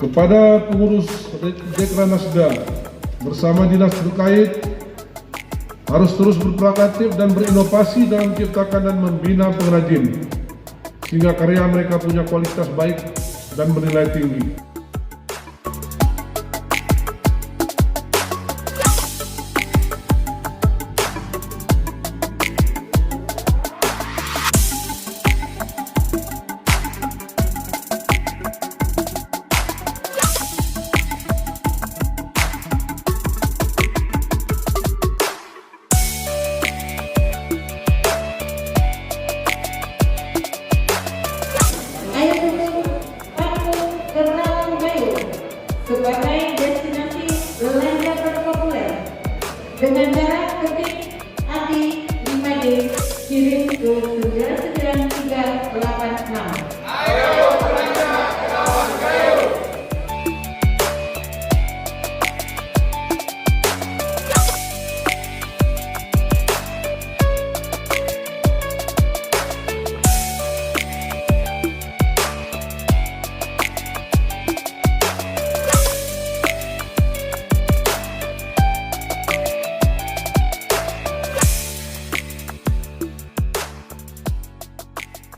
Kepada pengurus Dekranasda bersama dinas terkait harus terus berproaktif dan berinovasi dalam menciptakan dan membina pengrajin sehingga karya mereka punya kualitas baik dan bernilai tinggi. Sebagai destinasi belanja terpopuler dengan cara ketik ATI 5D kirim ke 99386.